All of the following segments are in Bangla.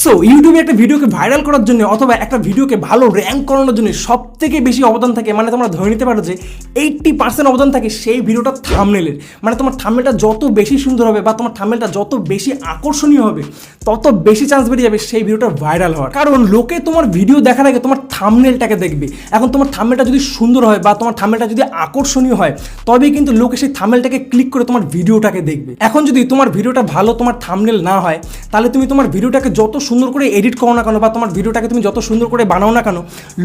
সো ইউটিউবে একটা ভিডিওকে ভাইরাল করার জন্য অথবা একটা ভিডিওকে ভালো র্যাঙ্ক করানোর জন্য সব থেকে বেশি অবদান থাকে, মানে তোমরা ধরে নিতে পারো যে 80% অবদান থাকে সেই ভিডিওটা থাম্বনেলের। মানে তোমার থাম্বনেলটা যত বেশি সুন্দর হবে বা তোমার থাম্বনেলটা যত বেশি আকর্ষণীয় হবে তত বেশি চান্স বেড়ে যাবে সেই ভিডিওটা ভাইরাল হওয়ার। কারণ লোকে তোমার ভিডিও দেখার আগে তোমার থাম্বনেলটাকে দেখবে। এখন তোমার থাম্বনেলটা যদি সুন্দর হয় বা তোমার থাম্বনেলটা যদি আকর্ষণীয় হয় তবেই কিন্তু লোকে সেই থাম্বনেলটাকে ক্লিক করে তোমার ভিডিওটাকে দেখবে। এখন যদি তোমার ভিডিওটা ভালো, তোমার থাম্বনেল না হয়, তাহলে তুমি তোমার ভিডিওটাকে যত সুন্দর করে এডিট করো না কেন বা তোমার ভিডিওটাকে তুমি যত সুন্দর করে বানাও না কেন,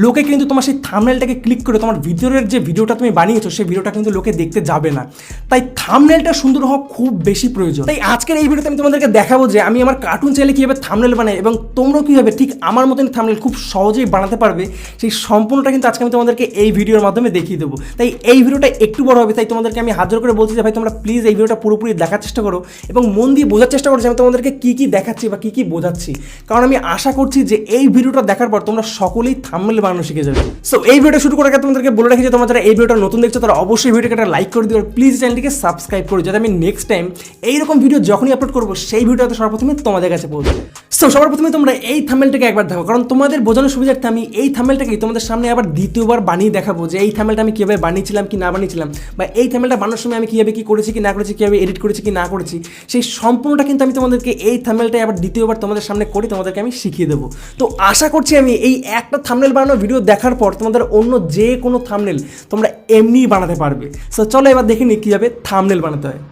লোকে কিন্তু তোমার সেই থাম্বনেলটাকে ক্লিক করে তোমার ভিডিওর যে ভিডিওটা তুমি বানিয়েছো সেই ভিডিওটা কিন্তু লোকে দেখতে যাবে না। তাই থাম্বনেলটা সুন্দর হওয়া খুব বেশি প্রয়োজন। তাই আজকের এই ভিডিওতে আমি তোমাদেরকে দেখাবো যে আমি আমার কার্টুন চ্যানেলে কীভাবে থাম্বনেল বানাই এবং তোমরাও কীভাবে ঠিক আমার মতন থাম্বনেল খুব সহজেই বানাতে পারবে, সেই সম্পূর্ণটা কিন্তু আজকে আমি তোমাদেরকে এই ভিডিওর মাধ্যমে দেখিয়ে দেবো। তাই এই ভিডিওটা একটু বড় হবে, তাই তোমাদেরকে আমি হাত জোর করে বলছি যে ভাই তোমরা প্লিজ এই ভিডিওটা পুরোপুরি দেখার চেষ্টা করো এবং মন দিয়ে বোঝার চেষ্টা করো যে আমি তোমাদেরকে কী কী দেখাচ্ছি বা কী কী বোঝাচ্ছি। কারণ আমি আশা করছি যে এই ভিডিওটা দেখার পর তোমরা সকলেই থাম্বনেল বানানো শিখে যাবে। সো এই ভিডিও শুরু করার আগে তোমাদেরকে বলে রাখি যে তোমরা যারা এই ভিডিওটা নতুন দেখছো তারা অবশ্যই ভিডিওকে একটা লাইক করে দিও, প্লিজ চ্যানেলটিকে সাবস্ক্রাইব করো যাতে আমি নেক্সট টাইম এইরকম ভিডিও যখনই আপলোড করবো সেই ভিডিওটা সর্বপ্রথমে তোমাদের কাছে পৌঁছাবে। সো সবার প্রথমে তোমরা এই থাম্বনেলটাকে একবার দেখো, কারণ তোমাদের বোঝানোর সুবিধার্থে আমি এই থাম্বনেলটাকেই তোমাদের সামনে আবার দ্বিতীয়বার বানিয়ে দেখাবো যে এই থাম্বনেলটা আমি কীভাবে বানিয়েছিলাম কি না বানিয়েছিলাম, বা এই থাম্বনেলটা বানানোর সময় আমি কীভাবে কী করেছি কি না করেছি, কীভাবে এডিট করেছি কি না করেছি, সেই সম্পূর্ণটা কিন্তু আমি তোমাদেরকে এই থাম্বনেলটাই আবার দ্বিতীয়বার তোমাদের সামনে করে তোমাদেরকে আমি শিখিয়ে দেবো। তো আশা করছি আমি এই একটা থাম্বনেল বানানোর ভিডিও দেখার পর তোমাদের অন্য যে কোনো থাম্বনেল তোমরা এমনিই বানাতে পারবে। সো চলো এবার দেখে নিই কীভাবে থাম্বনেল বানাতে হয়।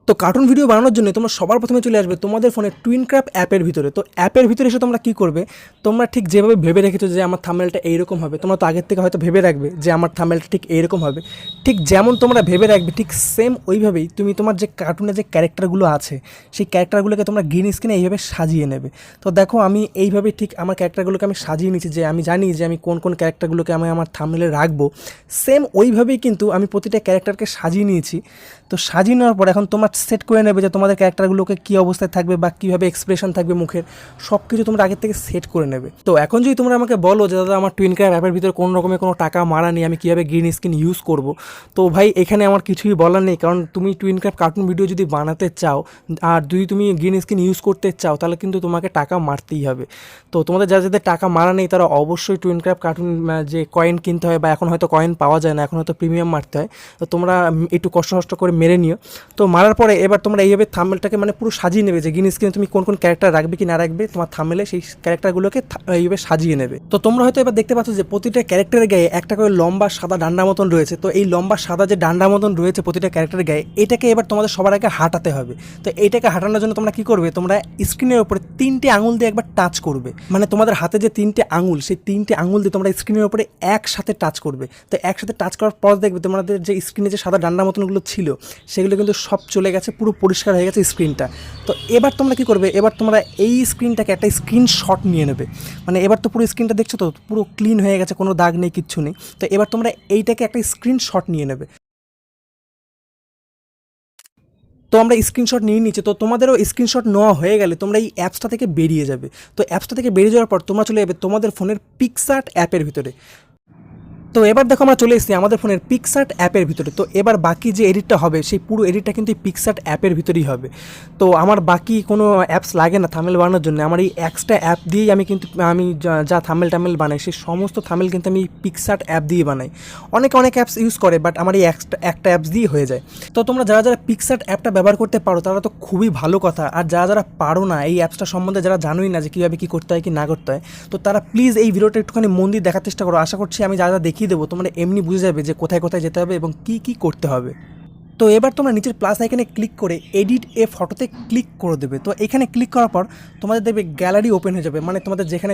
তো কার্টুন ভিডিও বানানোর জন্য তোমরা সবার প্রথমে চলে আসবে তোমাদের ফোনে টুইনক্রাফট অ্যাপের ভিতরে। তো অ্যাপের ভিতরে এসে তোমরা কী করবে, তোমরা ঠিক যেভাবে ভেবে রেখেছো যে আমার থাম্বনেলটা এইরকম হবে, তোমরা তো আগের থেকে হয়তো ভেবে রাখবে যে আমার থাম্বনেলটা ঠিক এইরকম হবে। ঠিক যেমন তোমরা ভেবে রাখবে ঠিক সেম ওইভাবেই তুমি তোমার যে কার্টুনের যে ক্যারেক্টারগুলো আছে সেই ক্যারেক্টারগুলোকে তোমরা গ্রিন স্ক্রিনে এইভাবে সাজিয়ে নেবে। তো দেখো আমি এইভাবে ঠিক আমার ক্যারেক্টারগুলোকে আমি সাজিয়ে নিচ্ছি, যে আমি জানি যে আমি কোন কোন ক্যারেক্টারগুলোকে আমি আমার থাম্বনেলে রাখবো। সেম ওইভাবেই কিন্তু আমি প্রতিটা ক্যারেক্টারকে সাজিয়ে নিয়েছি। তো সাজিয়ে নেওয়ার পর এখন তোমার সেট করে নেবে যে তোমাদের ক্যারেক্টারগুলোকে কী অবস্থায় থাকবে বা কীভাবে এক্সপ্রেশন থাকবে মুখের, সব কিছু তোমরা আগের থেকে সেট করে নেবে। তো এখন যদি তোমরা আমাকে বলো যে দাদা আমার টুইনক্রাফট অ্যাপের ভিতরে কোনো রকমের কোনো টাকা মারা নেই, আমি কীভাবে গ্রিন স্ক্রিন ইউজ করব, তো ভাই এখানে আমার কিছুই বলার নেই। কারণ তুমি টুইনক্রাফট কার্টুন ভিডিও যদি বানাতে চাও আর যদি তুমি গ্রিন স্ক্রিন ইউজ করতে চাও তাহলে কিন্তু তোমাকে টাকা মারতেই হবে। তো তোমাদের যাদের টাকা মারা নেই তারা অবশ্যই টুইনক্রাফট কার্টুন যে কয়েন কিনতে হয়, বা এখন হয়তো কয়েন পাওয়া যায় না, এখন হয়তো প্রিমিয়াম মারতে হয়, তো তোমরা একটু কষ্ট করে মেরে নিও। তো মারার পরে এবার তোমরা এইভাবে থাম্বনেলটাকে মানে পুরো সাজিয়ে নেবে যে গ্রিন স্ক্রিনে তুমি কোন কোন ক্যারেক্টার রাখবে কি না রাখবে, তোমার থাম্বনেলে সেই ক্যারেক্টারগুলোকে এইভাবে সাজিয়ে নেবে। তো তোমরা হয়তো এবার দেখতে পাচ্ছ যে প্রতিটা ক্যারেক্টারের গায়ে একটা করে লম্বা সাদা ডান্ডা মতন রয়েছে। তো এই লম্বা সাদা যে ডান্ডা মতন রয়েছে প্রতিটা ক্যারেক্টারের গায়ে, এটাকে এবার তোমাদের সবার আগে হাঁটাতে হবে। তো এইটাকে হাঁটানোর জন্য তোমরা কী করবে, তোমরা স্ক্রিনের উপরে 3টে আঙুল দিয়ে একবার টাচ করবে। মানে তোমাদের হাতে যে 3টে আঙুল, সেই 3টে আঙুল দিয়ে তোমরা স্ক্রিনের উপরে একসাথে টাচ করবে। তো একসাথে টাচ করার পর দেখবে তোমাদের যে স্ক্রিনে যে সাদা ডান্ডা মতনগুলো ছিল সেগুলো কিন্তু সব চলে গেছে, পুরো পরিষ্কার হয়ে গেছে স্ক্রিনটা। তো এবার তোমরা কী করবে, এবার তোমরা এই স্ক্রিনটাকে একটা স্ক্রিনশট নিয়ে নেবে। মানে এবার তো পুরো স্ক্রিনটা দেখছো তো পুরো ক্লিন হয়ে গেছে, কোনো দাগ নেই, কিচ্ছু নেই। তো এবার তোমরা এইটাকে একটা স্ক্রিনশট নিয়ে নেবে। তো আমরা স্ক্রিনশট নিয়ে নিচ্ছি। তো তোমাদেরও স্ক্রিনশট নেওয়া হয়ে গেলে তোমরা এই অ্যাপসটা থেকে বেরিয়ে যাবে। তো অ্যাপসটা থেকে বেরিয়ে যাওয়ার পর তোমরা চলে যাবে তোমাদের ফোনের পিকসার্ট অ্যাপের ভিতরে। তো এবার দেখো আমরা চলে এসেছি আমাদের ফোনের পিকসার্ট অ্যাপের ভিতরে। তো এবার বাকি যে এডিটটা হবে সেই পুরো এডিটটা কিন্তু এই পিকসার্ট অ্যাপের ভিতরেই হবে। তো আমার বাকি কোনো অ্যাপস লাগে না থাম্বনেল বানানোর জন্য, আমার এই এক্সট্রা অ্যাপ দিয়েই আমি যা থাম্বনেল বানাই সেই সমস্ত থাম্বনেল কিন্তু আমি পিকসার্ট অ্যাপ দিয়ে বানাই। অনেক অ্যাপস ইউজ করে, বাট আমার এই একটা অ্যাপস দিয়ে হয়ে যায়। তো তোমরা যারা পিকসার্ট অ্যাপটা ব্যবহার করতে পারো তারা তো খুবই ভালো কথা, আর যারা পারো না এই অ্যাপসটা সম্বন্ধে, যারা জানোই না যে কীভাবে কী করতে হয় কি না করতে হয়, তো তারা প্লিজ এই ভিডিওটা একটুখানি মন দিয়ে দেখার চেষ্টা করো। আশা করছি আমি যা দেখিয়ে দেবো তোমরা এমনি বুঝে যাবে যে কোথায় কোথায় যেতে হবে এবং কী কী করতে হবে। তো এবার তোমরা নিচের প্লাস আইকনে ক্লিক করে এডিট এ ফটোতে ক্লিক করে দেবে। তো এখানে ক্লিক করার পর তোমাদের দেখবে গ্যালারি ওপেন হয়ে যাবে, মানে তোমাদের যেখানে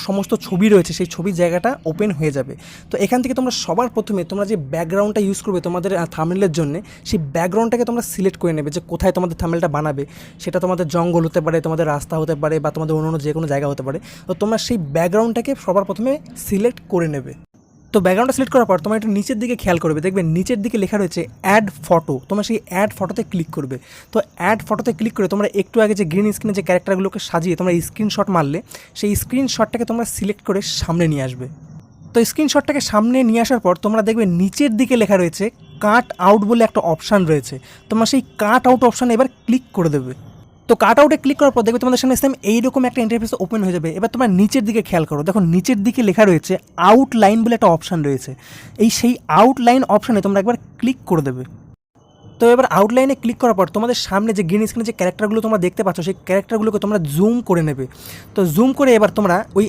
সমস্ত ছবি রয়েছে সেই ছবির জায়গাটা ওপেন হয়ে যাবে। তো এখান থেকে তোমরা সবার প্রথমে তোমরা যে ব্যাকগ্রাউন্ডটা ইউজ করবে তোমাদের থাম্বনেলের জন্য, সেই ব্যাকগ্রাউন্ডটাকে তোমরা সিলেক্ট করে নেবে যে কোথায় তোমাদের থাম্বনেলটা বানাবে। সেটা তোমাদের জঙ্গল হতে পারে, তোমাদের রাস্তা হতে পারে, বা তোমাদের অন্য যে কোনো জায়গা হতে পারে। তো তোমরা সেই ব্যাকগ্রাউন্ডটাকে সবার প্রথমে সিলেক্ট করে নেবে। তো ব্যাকগ্রাউন্ডটা সিলেক্ট করার পর তোমরা একটু নিচের দিকে খেয়াল করবে, দেখবে নিচের দিকে লেখা রয়েছে অ্যাড ফটো। তোমরা সেই অ্যাড ফটোতে ক্লিক করবে। তো অ্যাড ফটোতে ক্লিক করে তোমরা একটু আগে যে গ্রিন স্ক্রিনে যে ক্যারেক্টারগুলোকে সাজিয়ে তোমরা স্ক্রিনশট মারলে সেই স্ক্রিনশটটাকে তোমরা সিলেক্ট করে সামনে নিয়ে আসবে। তো স্ক্রিনশটটাকে সামনে নিয়ে আসার পর তোমরা দেখবে নিচের দিকে লেখা রয়েছে কাট আউট বলে একটা অপশান রয়েছে। তোমরা সেই কাট আউট অপশানে এবার ক্লিক করে দেবে। তো কাট আউটে ক্লিক করার পর দেখবে তোমাদের সামনে সেম এইরকম একটা ইন্টারফেস ওপেন হয়ে যাবে। এবার তোমরা নিচের দিকে খেয়াল করো, দেখো নিচের দিকে লেখা রয়েছে আউটলাইন বলে একটা অপশান রয়েছে। সেই আউটলাইন অপশানে তোমরা একবার ক্লিক করে দেবে। তো এবার আউটলাইনে ক্লিক করার পর তোমাদের সামনে যে গ্রিন স্ক্রিনে যে ক্যারেক্টারগুলো তোমরা দেখতে পাচ্ছ সেই ক্যারেক্টারগুলোকে তোমরা জুম করে নেবে। তো জুম করে এবার তোমরা ওই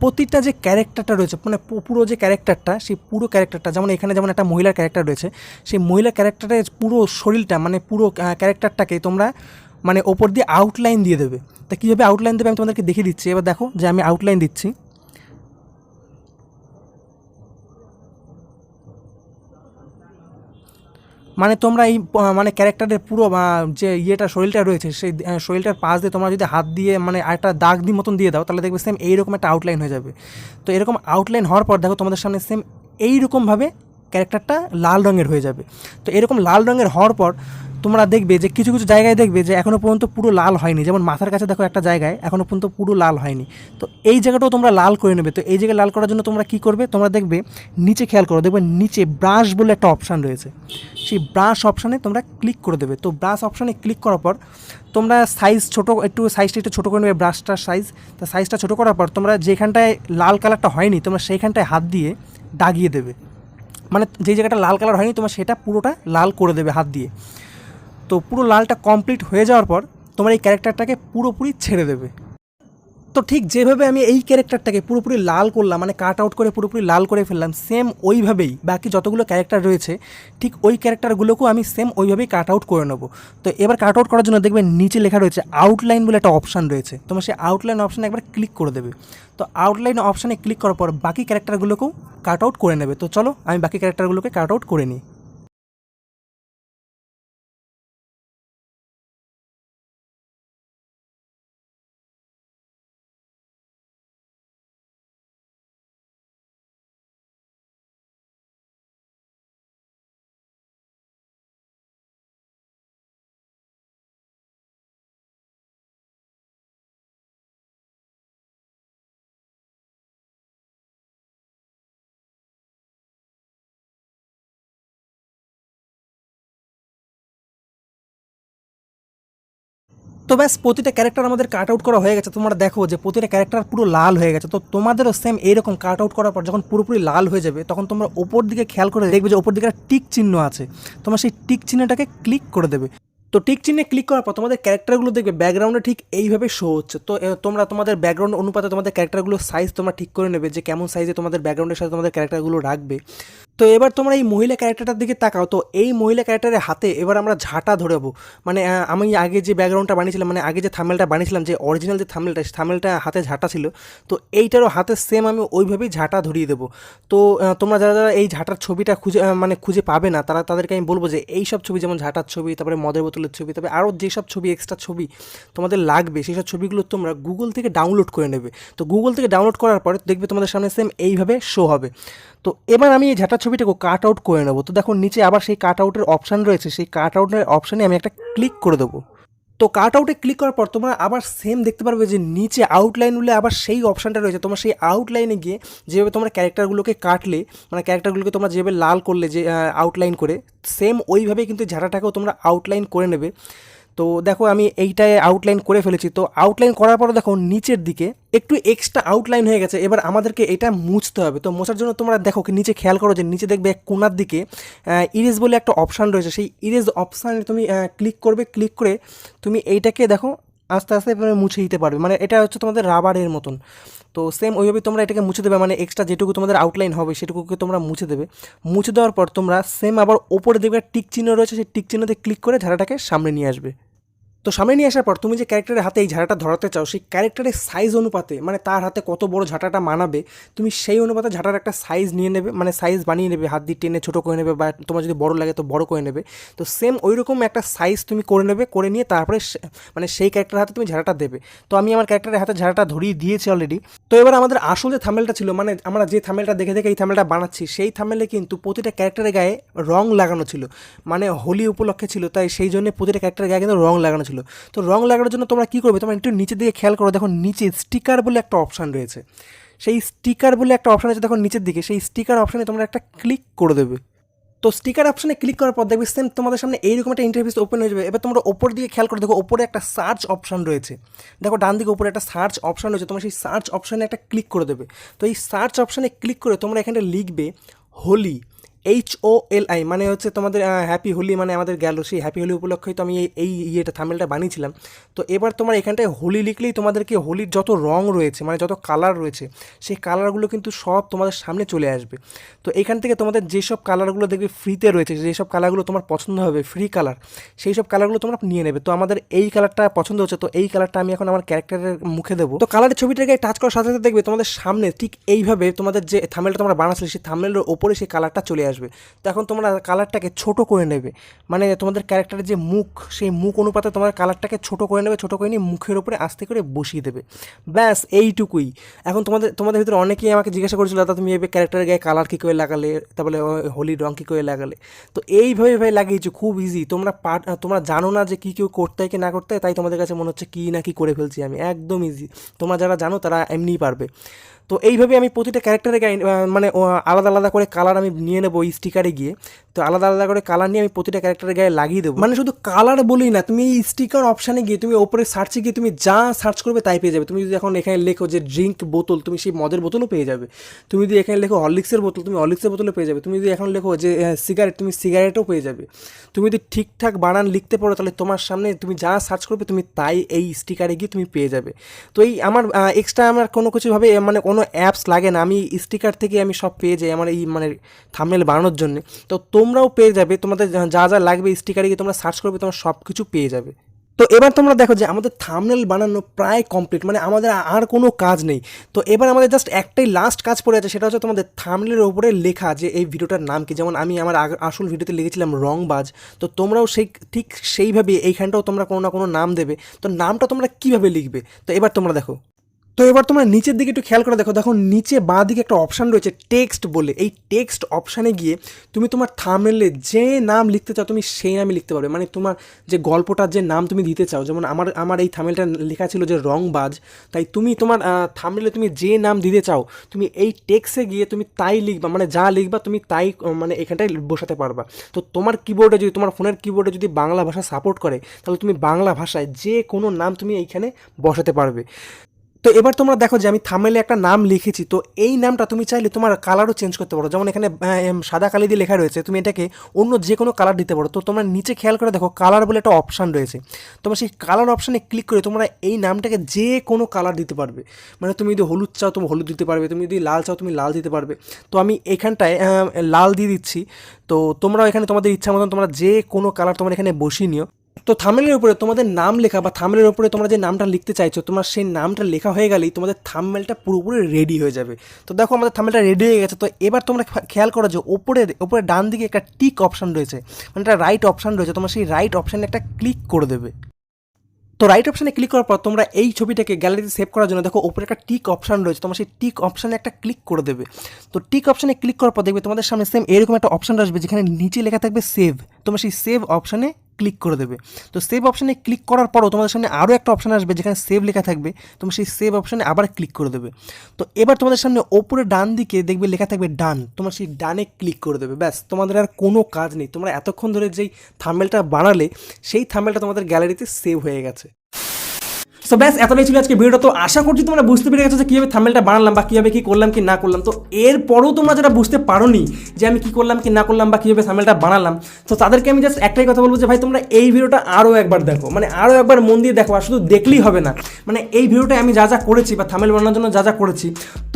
প্রতিটা যে ক্যারেক্টারটা রয়েছে মানে পুরো যে ক্যারেক্টারটা, সেই পুরো ক্যারেক্টারটা, যেমন এখানে যেমন একটা মহিলার ক্যারেক্টার রয়েছে, সেই মহিলার ক্যারেক্টারের পুরো শরীরটা মানে পুরো ক্যারেক্টারটাকে তোমরা মানে ওপর দিয়ে আউটলাইন দিয়ে দেবে। তা কীভাবে আউটলাইন দেবে আমি তোমাদেরকে দেখিয়ে দিচ্ছি। এবার দেখো যে আমি আউটলাইন দিচ্ছি। মানে তোমরা এই মানে ক্যারেক্টারের পুরো যে ইয়েটা শরীরটা রয়েছে সেই শরীরটার পাশ দিয়ে তোমরা যদি হাত দিয়ে মানে একটা দাগ দিয়ে মতন দিয়ে দাও, তাহলে দেখবে সেম এইরকম একটা আউটলাইন হয়ে যাবে। তো এরকম আউটলাইন হওয়ার পর দেখো তোমাদের সামনে সেম এইরকমভাবে ক্যারেক্টারটা লাল রঙের হয়ে যাবে। তো এরকম লাল রঙের হওয়ার পর তোমরা দেখবে যে কিছু কিছু জায়গায় দেখবে যে এখনও পর্যন্ত পুরো লাল হয়নি, যেমন মাথার কাছে দেখো একটা জায়গায় এখনও পর্যন্ত পুরো লাল হয়নি। তো এই জায়গাটাও তোমরা লাল করে নেবে। তো এই জায়গায় লাল করার জন্য তোমরা কী করবে, তোমরা দেখবে নিচে খেয়াল করো, দেখবে নিচে ব্রাশ বলে একটা অপশান রয়েছে, সেই ব্রাশ অপশানে তোমরা ক্লিক করে দেবে। তো ব্রাশ অপশানে ক্লিক করার পর তোমরা সাইজটা একটু ছোটো করে নেবে, ব্রাশটার সাইজ। তো সাইজটা ছোটো করার পর তোমরা যেখানটায় লাল কালারটা হয়নি তোমরা সেইখানটায় হাত দিয়ে দাগিয়ে দেবে, মানে যে জায়গাটা লাল কালার হয়নি তোমরা সেটা পুরোটা লাল করে দেবে হাত দিয়ে। তো পুরো লালটা কমপ্লিট হয়ে যাওয়ার পর তোমার এই ক্যারেক্টারটাকে পুরোপুরি ছেড়ে দেবে। তো ঠিক যেভাবে আমি এই ক্যারেক্টারটাকে পুরোপুরি লাল করলাম, মানে কাট আউট করে পুরোপুরি লাল করে ফেললাম, সেম ওইভাবেই বাকি যতগুলো ক্যারেক্টার রয়েছে ঠিক ওই ক্যারেক্টারগুলোকেও আমি সেম ওইভাবেই কাট আউট করে নেবো। তো এবার কাট আউট করার জন্য দেখবে নিচে লেখা রয়েছে আউটলাইন বলে একটা অপশান রয়েছে, তোমরা সেই আউটলাইন অপশানে একবার ক্লিক করে দেবে। তো আউটলাইন অপশানে ক্লিক করার পর বাকি ক্যারেক্টারগুলোকেও কাট আউট করে নেবে। তো চলো আমি বাকি ক্যারেক্টারগুলোকে কাট আউট করে নিই। তো ব্যাস প্রতিটা ক্যারেক্টার আমাদের কাট আউট করা হয়ে গেছে। তোমরা দেখো যে প্রতিটা ক্যারেক্টার পুরো লাল হয়ে গেছে। তো তোমাদেরও সেম এইরকম কাট আউট করার পর যখন পুরোপুরি লাল হয়ে যাবে তখন তোমরা ওপর দিকে খেয়াল করে দেখবে যে ওপর দিকে একটা টিক চিহ্ন আছে, তোমরা সেই টিক চিহ্নটাকে ক্লিক করে দেবে। তো টিক চিহ্নে ক্লিক করার পর তোমাদের ক্যারেক্টারগুলো দেখবে ব্যাকগ্রাউন্ডে ঠিক এইভাবে শো হচ্ছে। তো তোমরা তোমাদের ব্যাকগ্রাউন্ড অনুপাতে তোমাদের ক্যারেক্টারগুলোর সাইজ তোমরা ঠিক করে নেবে যে কেমন সাইজে তোমাদের ব্যাকগ্রাউন্ডের সাথে তোমাদের ক্যারেক্টারগুলো রাখবে। তো এবার তোমরা এই মহিলা ক্যারেক্টারটার দিকে তাকাও। তো এই মহিলা ক্যারেক্টারের হাতে এবার আমরা ঝাঁটা ধরাবো। মানে আমি আগে যে ব্যাকগ্রাউন্ডটা বানিয়েছিলাম, মানে আগে যে থাম্বনেলটা বানিয়েছিলাম, যে অরিজিনাল যে থাম্বনেলটা হাতে ঝাঁটা ছিল, তো এইটারও হাতে সেম আমি ওইভাবেই ঝাঁটা ধরিয়ে দেবো। তো তোমরা যারা যারা এই ঝাঁটার ছবিটা খুঁজে পাবে না, তাদেরকে আমি বলবো যে এই সব ছবি, যেমন ঝাঁটার ছবি, তারপরে মদের বোতলের ছবি, তারপরে আরও যেসব ছবি এক্সট্রা ছবি তোমাদের লাগবে সেই সব ছবিগুলো তোমরা গুগল থেকে ডাউনলোড করে নেবে। তো গুগল থেকে ডাউনলোড করার পরে দেখবে তোমাদের সামনে সেম এইভাবে শো হবে। তো এবার আমি এই ঝাঁটার ছবিটাকে কাট আউট করে নেবো। তো দেখো নিচে আবার সেই কাট আউটের অপশান রয়েছে, সেই কাট আউটের অপশানে আমি একটা ক্লিক করে দেবো। তো কাট আউটে ক্লিক করার পর তোমরা আবার সেম দেখতে পারবে যে নিচে আউটলাইন বলে আবার সেই অপশানটা রয়েছে। তোমরা সেই আউটলাইনে গিয়ে যেভাবে তোমরা ক্যারেক্টারগুলোকে কাটলে, মানে ক্যারেক্টারগুলোকে তোমরা যেভাবে লাল করলে যে আউটলাইন করে, সেম ওইভাবেই কিন্তু ঝাঁটাটাকেও তোমরা আউটলাইন করে নেবে। তো দেখো আমি এইটায় আউটলাইন করে ফেলেছি। তো আউটলাইন করার পরে দেখো নিচের দিকে একটু এক্সট্রা আউটলাইন হয়ে গেছে। এবার আমাদেরকে এটা মুছতে হবে। তো মোছার জন্য তোমরা দেখো নিচে খেয়াল করো যে নিচে দেখবে এক কোণার দিকে ইরেজ বলে একটা অপশান রয়েছে। সেই ইরেজ অপশানে তুমি ক্লিক করবে। ক্লিক করে তুমি এইটাকে দেখো আস্তে আস্তে মুছে দিতে পারবে। মানে এটা হচ্ছে তোমাদের রাবারের মতন। তো সেম ওইভাবে তোমরা এটাকে মুছে দেবে, মানে এক্সট্রা যেটুকু তোমাদের আউটলাইন হবে সেটুকুকে তোমরা মুছে দেবে। মুছে দেওয়ার পর তোমরা সেম আবার ওপরে দেখবে টিক চিহ্ন রয়েছে, সেই টিক চিহ্নতে ক্লিক করে ঝাড়াটাকে সামনে নিয়ে আসবে। তো সামনে নিয়ে আসার পর তুমি যে ক্যারেক্টারের হাতে এই ঝাঁটাটা ধরাতে চাও সেই ক্যারেক্টারের সাইজ অনুপাতে, মানে তার হাতে কত বড় ঝাঁটাটা মানাবে তুমি সেই অনুপাতে ঝাঁটার একটা সাইজ নিয়ে নেবে, মানে সাইজ বানিয়ে নেবে, হাত দিয়ে টেনে ছোটো করে নেবে, বা তোমার যদি বড় লাগে তো বড় করে নেবে। তো সেম ওই রকম একটা সাইজ তুমি করে নেবে, করে নিয়ে তারপরে মানে সেই ক্যারেক্টারের হাতে তুমি ঝাঁটাটা দেবে। তো আমি আমার ক্যারেক্টারের হাতে ঝাঁটাটা ধরিয়ে দিয়েছি অলরেডি। তো এবার আমাদের আসল যে থাম্বনেলটা ছিল, মানে আমরা যে থাম্বনেলটা দেখে দেখে এই থাম্বনেলটা বানাচ্ছি, সেই থাম্বনেলে কিন্তু প্রতিটা ক্যারেক্টারের গায়ে রং লাগানো ছিল, মানে হোলি উপলক্ষে ছিল, তাই সেই জন্য প্রতিটা ক্যারেক্টারের গায়ে কিন্তু রং লাগানো ছিল। তো রং লাগানোর জন্য তোমরা কী করবে, তোমরা একটু নিচের দিকে খেয়াল করো, দেখো নিচে স্টিকার বলে একটা অপশান রয়েছে। সেই স্টিকার বলে একটা অপশান আছে দেখো নিচের দিকে, সেই স্টিকার অপশানে তোমরা একটা ক্লিক করে দেবে। তো স্টিকার অপশনে ক্লিক করার পর দেখবে সেম তোমাদের সামনে এইরকম একটা ইন্টারফেস ওপেন হয়ে যাবে। এবার তোমরা ওপর দিকে খেয়াল করে দেখো, ওপরে একটা সার্চ অপশন রয়েছে, দেখো ডান দিকে উপরে একটা সার্চ অপশন রয়েছে, তোমরা সেই সার্চ অপশনে একটা ক্লিক করে দেবে। তো এই সার্চ অপশনে ক্লিক করে তোমরা এখানে লিখবে হোলি, HOLI, মানে হচ্ছে তোমাদের হ্যাপি হোলি, মানে আমাদের গেল সেই হ্যাপি হোলি উপলক্ষেই তো আমি এই ইয়েটা থাম্বনেলটা বানিয়েছিলাম। তো এবার তোমার এখানটায় হোলি লিখলেই তোমাদেরকে হোলির যত রং রয়েছে, মানে যত কালার রয়েছে, সেই কালারগুলো কিন্তু সব তোমাদের সামনে চলে আসবে। তো এখান থেকে তোমাদের যেসব কালারগুলো দেখবে ফ্রিতে রয়েছে, যেসব কালারগুলো তোমার পছন্দ হবে ফ্রি কালার, সেই সব কালারগুলো তোমরা নিয়ে নেবে। তো আমাদের এই কালারটা পছন্দ হচ্ছে, তো এই কালারটা আমি এখন আমার ক্যারেক্টারের মুখে দেবো। তো কালারের ছবিটাকে টাচ করার সাথে সাথে দেখবে তোমাদের সামনে ঠিক এইভাবে তোমাদের যে থাম্বনেলটা তোমরা বানাচ্ছিলে সেই থাম্বনেলের ওপরে সেই কালারটা চলে আসবে। তো এখন তোমরা কালারটাকে ছোট করে নেবে, মানে তোমাদের ক্যারেক্টারের যে মুখ, সেই মুখ অনুপাতে তোমার কালারটাকে ছোট করে নেবে, ছোট করে নিয়ে মুখের ওপরে আস্তে করে বসিয়ে দেবে। ব্যাস এইটুকুই। এখন তোমাদের ভিতরে অনেকেই আমাকে জিজ্ঞাসা করেছিল, দাদা তুমি এভাবে ক্যারেক্টারের গায়ে কালার কী করে লাগালে, তারপরে হোলির রং কী করে লাগালে। তো এইভাবে লাগিয়েছো, খুব ইজি। তোমরা জানো না যে কী কেউ করতে হয় কি না করতে হয়, তাই তোমাদের কাছে মনে হচ্ছে কী না কী করে ফেলছি আমি। একদম ইজি, তোমরা যারা জানো তারা এমনিই পারবে। তো এইভাবে আমি প্রতিটা ক্যারেক্টারের গায়ে মানে আলাদা আলাদা করে কালার আমি নিয়ে নেবো এই স্টিকারে গিয়ে। তো আলাদা আলাদা করে কালার নিয়ে আমি প্রতিটা ক্যারেক্টারের গায়ে লাগিয়ে দেবো। মানে শুধু কালার বলেই না, তুমি এই স্টিকার অপশানে গিয়ে তুমি ওপরে সার্চে গিয়ে তুমি যা সার্চ করবে তাই পেয়ে যাবে। তুমি যদি এখন এখানে লেখো যে ড্রিঙ্ক বোতল, তুমি সেই মদের বোতলও পেয়ে যাবে। তুমি যদি এখানে লেখো হরলিক্সের বোতল, তুমি হরলিক্সের বোতলও পেয়ে যাবে। তুমি যদি এখন লেখো যে সিগারেট, তুমি সিগারেটও পেয়ে যাবে। তুমি যদি ঠিকঠাক বানান লিখতে পারো, তাহলে তোমার সামনে তুমি যা সার্চ করবে তুমি তাই এই স্টিকারে গিয়ে তুমি পেয়ে যাবে। তো এই আমার এক্সট্রা আমার কোনো কিছুভাবে মানে কোনো অ্যাপস লাগে না, আমি স্টিকার থেকে আমি সব পেয়ে যাই আমার এই মানে থাম্বনেল বানানোর জন্য। তো তোমরাও পেয়ে যাবে, তোমাদের যা যা লাগবে স্টিকারে গিয়ে তোমরা সার্চ করবে, তোমরা সব কিছু পেয়ে যাবে। তো এবার তোমরা দেখো যে আমাদের থাম্বনেল বানানো প্রায় কমপ্লিট, মানে আমাদের আর কোনো কাজ নেই। তো এবার আমাদের জাস্ট একটাই লাস্ট কাজ পড়ে আছে, সেটা হচ্ছে তোমাদের থাম্বনেলের ওপরে লেখা যে এই ভিডিওটার নাম কি। যেমন আমি আমার আসল ভিডিওতে লিখেছিলাম রংবাজ, তো তোমরাও ঠিক সেইভাবে এইখানটাও তোমরা কোনো না কোনো নাম দেবে। তো নামটা তোমরা কীভাবে লিখবে, তো এবার তোমরা দেখো। তো এবার তোমরা নিচের দিকে একটু খেয়াল করে দেখো নিচে বাঁ দিকে একটা অপশান রয়েছে টেক্সট বলে। এই টেক্সট অপশানে গিয়ে তুমি তোমার থাম্বনেলে যে নাম লিখতে চাও তুমি সেই নামে লিখতে পারবে। মানে তোমার যে গল্পটার যে নাম তুমি দিতে চাও, যেমন আমার এই থাম্বনেলটা লেখা ছিল যে রংবাজ, তাই তুমি তোমার থাম্বনেলে তুমি যে নাম দিতে চাও তুমি এই টেক্সটে গিয়ে তুমি তাই লিখবা, মানে যা লিখবা তুমি তাই মানে এখানটায় বসাতে পারবা। তো তোমার কিবোর্ডে যদি, তোমার ফোনের কিবোর্ডে যদি বাংলা ভাষা সাপোর্ট করে, তাহলে তুমি বাংলা ভাষায় যে কোনো নাম তুমি এইখানে বসাতে পারবে। তো এবার তোমরা দেখো যে আমি থাম্বনেলে একটা নাম লিখেছি, তো এই নামটা তুমি চাইলে তোমার কালারও চেঞ্জ করতে পারো। যেমন এখানে সাদা কালি দিয়ে লেখা রয়েছে, তুমি এটাকে অন্য যে কোনো কালার দিতে পারো। তো তোমরা নিচে খেয়াল করে দেখো কালার বলে একটা অপশান রয়েছে, তোমরা সেই কালার অপশানে ক্লিক করে তোমরা এই নামটাকে যে কোনো কালার দিতে পারবে। মানে তুমি যদি হলুদ চাও তুমি হলুদ দিতে পারবে, তুমি যদি লাল চাও তুমি লাল দিতে পারবে। তো আমি এখানটায় লাল দিয়ে দিচ্ছি। তো তোমরাও এখানে তোমাদের ইচ্ছা মতন তোমরা যে কোনো কালার তোমরা এখানে বসিয়ে নিও। তো থাম্বনেলের উপরে তোমাদের নাম লেখা বা থাম্বনেলের উপরে তোমরা যে নামটা লিখতে চাইছো, তোমার সেই নামটা লেখা হয়ে গেলেই তোমাদের থাম্বনেলটা পুরোপুরি রেডি হয়ে যাবে। তো দেখো আমাদের থাম্বনেলটা রেডি হয়ে গেছে। তো এবার তোমরা খেয়াল করো যে ওপরে ডান দিকে একটা টিক অপশান রয়েছে, মানে একটা রাইট অপশান রয়েছে, তোমরা সেই রাইট অপশানে একটা ক্লিক করে দেবে। তো রাইট অপশানে ক্লিক করার পর তোমরা এই ছবিটাকে গ্যালারিতে সেভ করার জন্য দেখো ওপরে একটা টিক অপশান রয়েছে, তোমরা সেই টিক অপশানে একটা ক্লিক করে দেবে। তো টিক অপশানে ক্লিক করার পর দেখবে তোমাদের সামনে সেম এরকম একটা অপশান আসবে যেখানে নিচে লেখা থাকবে সেভ। তোমরা সেই সেভ অপশানে ক্লিক করে দেবে। তো সেভ অপশানে ক্লিক করার পরও তোমাদের সামনে আরও একটা অপশান আসবে যেখানে সেভ লেখা থাকবে, তোমরা সেই সেভ অপশানে আবার ক্লিক করে দেবে। তো এবার তোমাদের সামনে ওপরে ডান দিকে দেখবে লেখা থাকবে ডান, তোমরা সেই ডানে ক্লিক করে দেবে। ব্যাস, তোমাদের আর কোনো কাজ নেই। তোমরা এতক্ষণ ধরে যেই থাম্বনেলটা বানালে সেই থাম্বনেলটা তোমাদের গ্যালারিতে সেভ হয়ে গেছে। সো ব্যাস এতটাই ছিল আজকে ভিডিওটা। তো আশা করছি তোমরা বুঝতে পেরে গেছো যে কীভাবে থাম্বনেলটা বানালাম বা কীভাবে কী করলাম কি না করলাম। তো এরপরও তোমরা যারা বুঝতে পারোনি যে আমি কী করলাম কি না করলাম বা কীভাবে থাম্বনেলটা বানালাম, তো তাদেরকে আমি জাস্ট একটাই কথা বলবো যে ভাই তোমরা এই ভিডিওটা আরও একবার দেখো, মানে আরও একবার মন দিয়ে দেখো। আর শুধু দেখলেই হবে না, মানে এই ভিডিওটা আমি যা যা করেছি বা থাম্বনেল বানানোর জন্য যা যা করেছি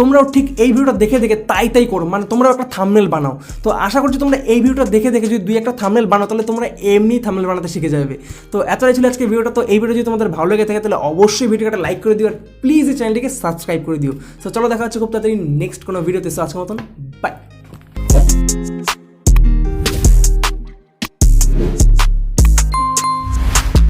তোমরাও ঠিক এই ভিডিওটা দেখে দেখে তাই করো, মানে তোমরাও একটা থাম্বনেল বানাও। তো আশা করছি তোমরা এই ভিডিওটা দেখে দেখে যদি 2-1টা থাম্বনেল বানাও তাহলে তোমরা এমনি থাম্বনেল বানাতে শিখে যাবে। তো এতটাই ছিল আজকে ভিডিওটা। তো এই ভিডিও যদি তোমাদের ভালো লেগে থাকে তাহলে অবশ্যই ভিডিওটা লাইক করে দিও আর প্লিজ এই চ্যানেলটিকে সাবস্ক্রাইব করে দিও। তো চলো দেখা হচ্ছে খুব তাড়াতাড়ি নেক্সট কোনো ভিডিওতে। আজকের মতন বাই।